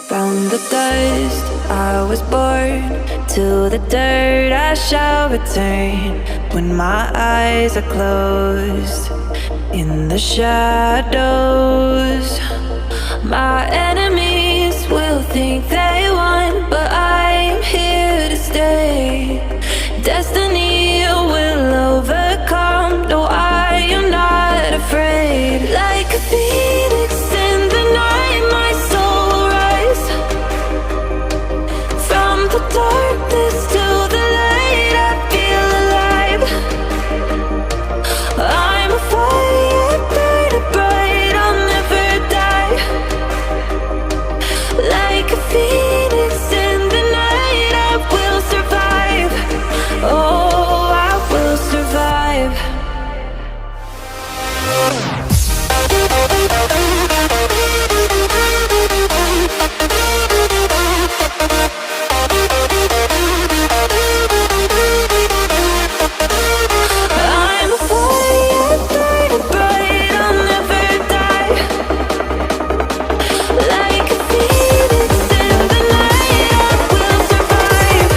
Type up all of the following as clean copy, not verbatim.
From the dust I was born, to the dirt I shall return. When my eyes are closed, in the shadows, my enemies will think they won, but I'm here to stay. Destiny will overcome, no, I am not afraid. Like a phoenix in the night, my soul will rise. From the darkness to the light, I feel alive. I'm a fire, burning bright, I'll never die. Like a phoenix in the night, I will survive. Oh, I will survive. I'm a fire, burning bright, I'll never die. Like a phoenix in the night, I will survive.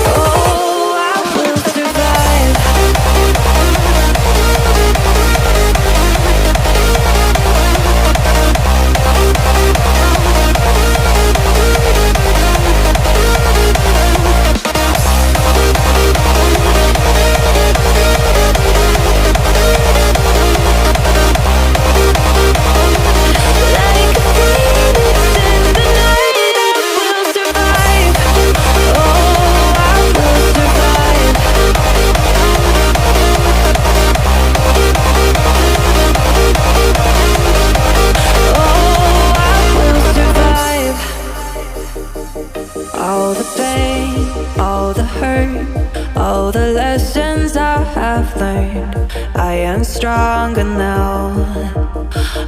Oh, I will survive. Like a phoenix in the night, I will survive. Oh, I will survive. Oh, I will survive. All the pain, all the hurt, all the lessons I have learned, I am stronger now.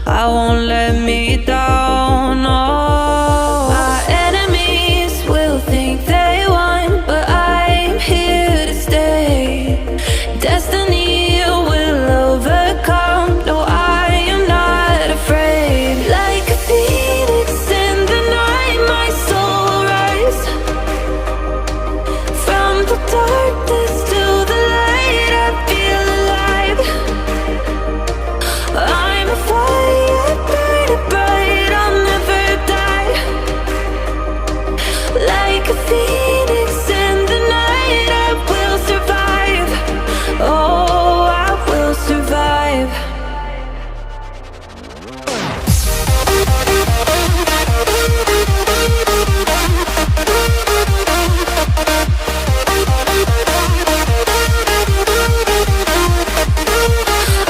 I won't let me down. Oh, my enemies will think they won, but I'm here to stay. Destiny will overcome, no, I am not afraid. Like a phoenix in the night, my soul will rise. From the darkness to the light, I feel alive. I'm a fire, burning bright, I'll never die. Like a phoenix in the night, I will survive. Oh, I will survive.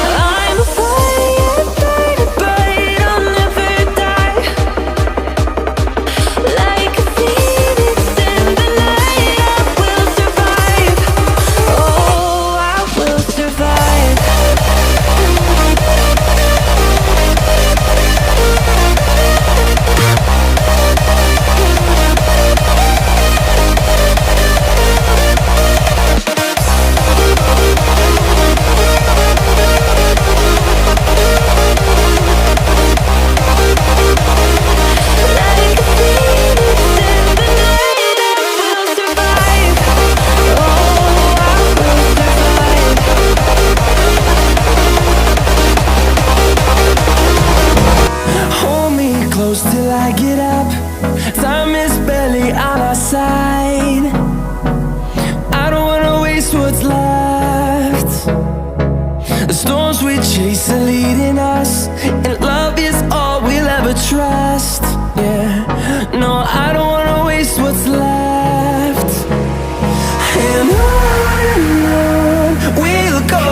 I'm a fire, burning bright, I'll never die. Like a phoenix in the night, I will survive. Oh, I will survive. Like a phoenix in the night, I will survive. Oh, I will survive. Hold me close till I get up. Time is barely on our side. I don't wanna waste what's left. The storms we chase are leading us, and love is all we'll ever trust. Yeah, no, I don't wanna waste what's left. And on we'll go,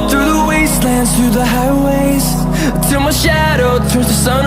through the wastelands, through the highways, till my shadow turns to sun